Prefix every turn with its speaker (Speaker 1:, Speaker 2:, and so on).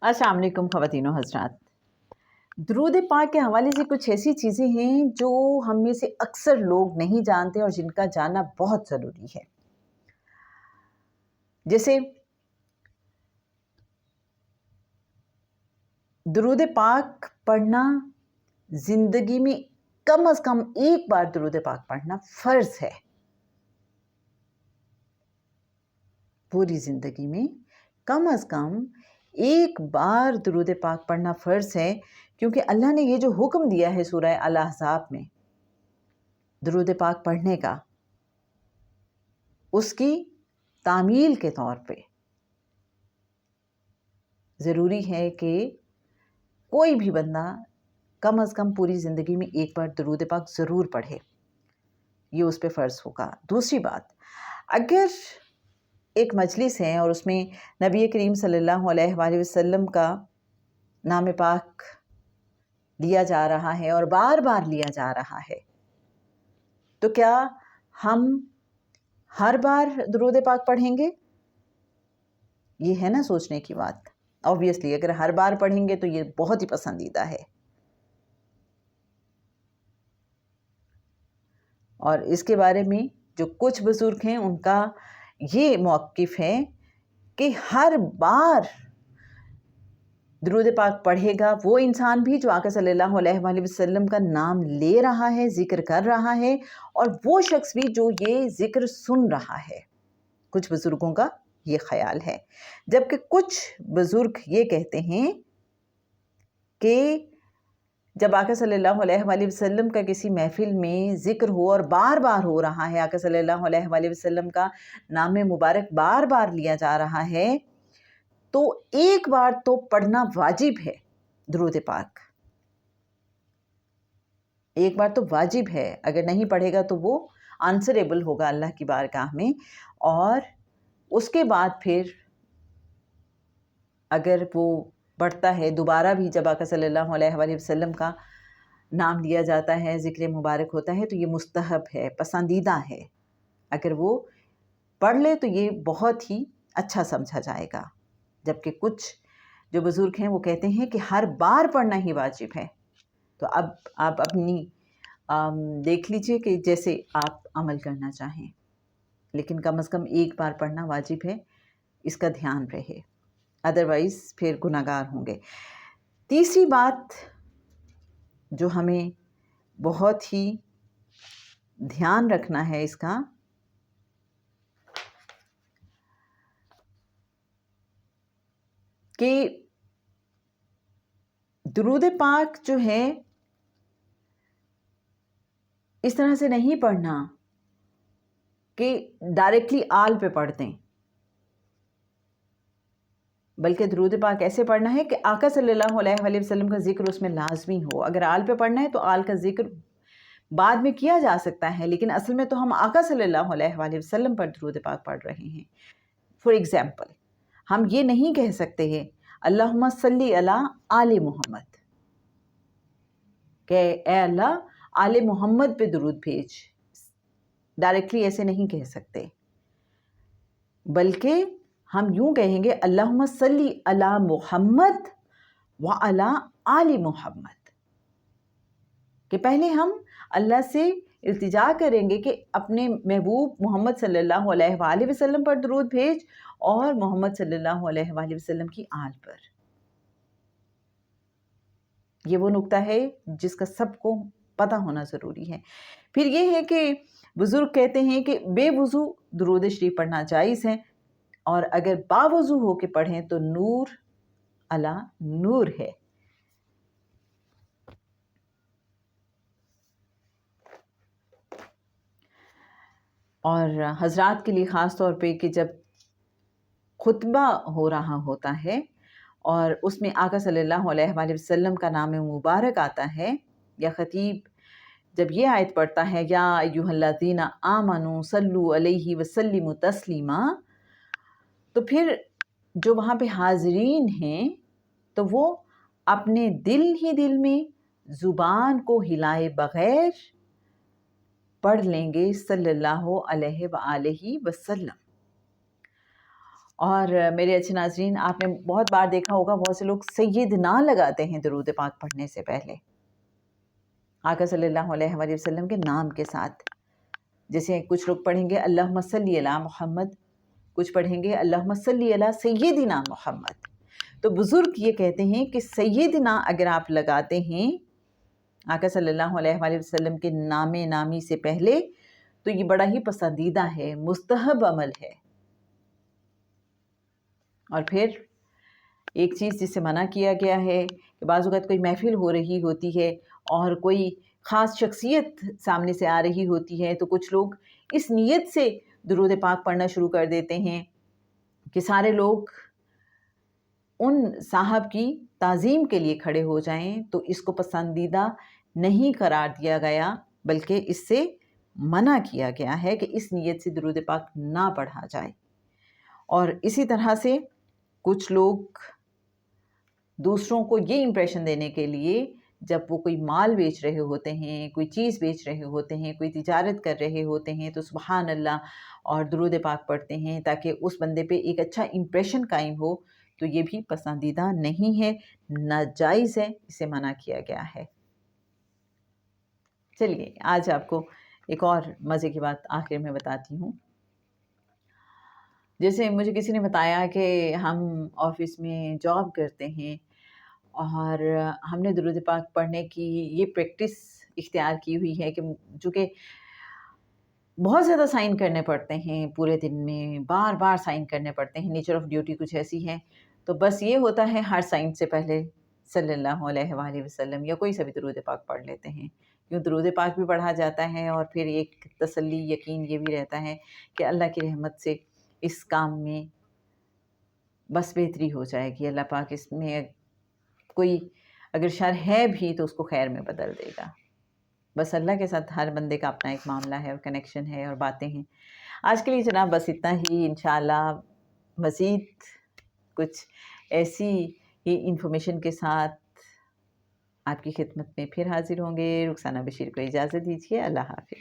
Speaker 1: अस्सलाम वालेकुम ख़वातीन व हज़रात। दुरूद पाक के हवाले से कुछ ऐसी चीज़ें हैं जो हम में से अक्सर लोग नहीं जानते और जिनका जानना बहुत ज़रूरी है। जैसे दुरूद पाक पढ़ना ज़िंदगी में कम अज़ कम एक बार दुरूद पाक पढ़ना फ़र्ज़ है। पूरी ज़िंदगी में कम अज़ कम एक बार दुरूद पाक पढ़ना फ़र्ज़ है, क्योंकि अल्लाह ने ये जो हुक्म दिया है सूरह अल अहज़ाब में दुरूद पाक पढ़ने का, उसकी तामील के तौर पे ज़रूरी है कि कोई भी बंदा कम अज़ कम पूरी ज़िंदगी में एक बार दुरूद पाक ज़रूर पढ़े। ये उस पे फ़र्ज़ होगा। दूसरी बात, अगर एक मजलिस है और उसमें नबी करीम सल्लल्लाहु अलैहि वसल्लम का नाम पाक लिया जा रहा है और बार बार लिया जा रहा है, तो क्या हम हर बार दुरूद पाक पढ़ेंगे? ये है ना सोचने की बात। ऑब्वियसली अगर हर बार पढ़ेंगे तो ये बहुत ही पसंदीदा है। और इसके बारे में जो कुछ बुज़ुर्ग हैं उनका ये मौक़िफ़ है कि हर बार दुरूद पाक पढ़ेगा वो इंसान भी जो आका सल्लल्लाहु अलैहि वसल्लम का नाम ले रहा है, ज़िक्र कर रहा है, और वो शख्स भी जो ये ज़िक्र सुन रहा है। कुछ बुज़ुर्गों का ये ख़याल है। जबकि कुछ बुज़ुर्ग ये कहते हैं कि जब आका सल्लल्लाहु अलैहि वसल्लम का किसी महफ़िल में ज़िक्र हो और बार बार हो रहा है, आका सल्लल्लाहु अलैहि वसल्लम का नाम मुबारक बार बार लिया जा रहा है, तो एक बार तो पढ़ना वाजिब है दुरूद पाक। एक बार तो वाजिब है, अगर नहीं पढ़ेगा तो वो आंसरेबल होगा अल्लाह की बारगाह में। और उसके बाद फिर अगर वो पढ़ता है दोबारा भी, जब आका सल्लल्लाहु अलैहि वसल्लम का नाम लिया जाता है, ज़िक्र मुबारक होता है, तो ये मुस्तहब है, पसंदीदा है। अगर वो पढ़ ले तो ये बहुत ही अच्छा समझा जाएगा। जबकि कुछ जो बुज़ुर्ग हैं वो कहते हैं कि हर बार पढ़ना ही वाजिब है। तो अब आप अपनी देख लीजिए कि जैसे आप अमल करना चाहें, लेकिन कम से कम एक बार पढ़ना वाजिब है, इसका ध्यान रहे, अदरवाइज़ फिर गुनाहगार होंगे। तीसरी बात जो हमें बहुत ही ध्यान रखना है इसका, कि दुरूद पाक जो है इस तरह से नहीं पढ़ना कि डायरेक्टली आल पे पढ़ दें, बल्कि दुरूद पाक ऐसे पढ़ना है कि आका सल्लल्लाहु अलैहि वसल्लम का ज़िक्र उसमें लाजमी हो। अगर आल पे पढ़ना है तो आल का ज़िक्र बाद में किया जा सकता है, लेकिन असल में तो हम आका सल्लल्लाहु अलैहि वसल्लम पर दुरूद पाक पढ़ रहे हैं। फॉर एग्ज़ाम्पल, हम ये नहीं कह सकते हैं अल्लाहुम्मा सल्ली अला आले मोहम्मद, कि ए अल्लाह आले मोहम्मद पे दुरूद भेज। डायरेक्टली ऐसे नहीं कह सकते, बल्कि हम यूँ कहेंगे अल्लाहुम्मा सल्ली अला मुहम्मद व अला आले मोहम्मद, कि पहले हम अल्लाह से इल्तिजा करेंगे कि अपने महबूब मोहम्मद सल्लल्लाहु अलैहि वसल्लम पर दुरूद भेज और मोहम्मद सल्लल्लाहु अलैहि वसल्लम की आल पर। ये वो नुक्ता है जिसका सबको पता होना ज़रूरी है। फिर ये है कि बुज़ुर्ग कहते हैं कि बेवुज़ू दुरूद शरीफ पढ़ना जायज़ है, और अगर बावुज़ू हो के पढ़ें तो नूर अला नूर है। और हज़रात के लिए ख़ास तौर पे कि जब खुतबा हो रहा होता है और उसमें आका सल्लल्लाहु अलैहि वसल्लम का नाम मुबारक आता है, या ख़तीब जब ये आयत पढ़ता है या अय्युहल्लज़ीना आमनू सल्लू अलैहि वसल्लिमु तस्लीमा, तो फिर जो वहाँ पे हाज़रीन हैं तो वो अपने दिल ही दिल में ज़ुबान को हिलाए बग़ैर पढ़ लेंगे सल्लल्लाहु अलैहि वसल्लम। اور میرے اچھے ناظرین، آپ نے بہت بار دیکھا ہوگا بہت سے لوگ سیدنا لگاتے ہیں درود پاک پڑھنے سے پہلے، آقا صلی اللہ علیہ وآلہ وسلم کے نام کے ساتھ. جیسے کچھ لوگ پڑھیں گے اللہم صلی علی محمد، کچھ پڑھیں گے اللہم صلی علی سیدنا محمد. تو بزرگ یہ کہتے ہیں کہ سیدنا اگر آپ لگاتے ہیں آقا صلی اللہ علیہ وآلہ وسلم کے نام نامی سے پہلے تو یہ بڑا ہی پسندیدہ ہے، مستحب عمل ہے. اور پھر ایک چیز جس سے منع کیا گیا ہے کہ بعض اوقات کوئی محفل ہو رہی ہوتی ہے اور کوئی خاص شخصیت سامنے سے آ رہی ہوتی ہے تو کچھ لوگ اس نیت سے درود پاک پڑھنا شروع کر دیتے ہیں کہ سارے لوگ ان صاحب کی تعظیم کے لیے کھڑے ہو جائیں، تو اس کو پسندیدہ نہیں قرار دیا گیا بلکہ اس سے منع کیا گیا ہے کہ اس نیت سے درود پاک نہ پڑھا جائے. اور اسی طرح سے کچھ لوگ دوسروں کو یہ امپریشن دینے کے لیے جب وہ کوئی مال بیچ رہے ہوتے ہیں، کوئی چیز بیچ رہے ہوتے ہیں، کوئی تجارت کر رہے ہوتے ہیں تو سبحان اللہ اور درود پاک پڑھتے ہیں تاکہ اس بندے پہ ایک اچھا امپریشن قائم ہو، تو یہ بھی پسندیدہ نہیں ہے، ناجائز ہے، اسے منع کیا گیا ہے. چلیے آج آپ کو ایک اور مزے کی بات آخر میں بتاتی ہوں. جیسے مجھے کسی نے بتایا کہ ہم آفس میں جاب کرتے ہیں اور ہم نے درود پاک پڑھنے کی یہ پریکٹس اختیار کی ہوئی ہے کہ چونکہ بہت زیادہ سائن کرنے پڑتے ہیں پورے دن میں، بار بار سائن کرنے پڑتے ہیں، نیچر آف ڈیوٹی کچھ ایسی ہے، تو بس یہ ہوتا ہے ہر سائن سے پہلے صلی اللہ علیہ وآلہ وسلم یا کوئی سا بھی درود پاک پڑھ لیتے ہیں. کیوں درود پاک بھی پڑھا جاتا ہے اور پھر ایک تسلی یقین یہ بھی رہتا ہے کہ اللہ کی رحمت سے اس کام میں بس بہتری ہو جائے گی، اللہ پاک اس میں کوئی اگر شر ہے بھی تو اس کو خیر میں بدل دے گا. بس اللہ کے ساتھ ہر بندے کا اپنا ایک معاملہ ہے اور کنیکشن ہے اور باتیں ہیں. آج کے لیے جناب بس اتنا ہی. انشاءاللہ مزید کچھ ایسی ہی انفارمیشن کے ساتھ آپ کی خدمت میں پھر حاضر ہوں گے. رخسانہ بشیر کو اجازت دیجیے. اللہ حافظ.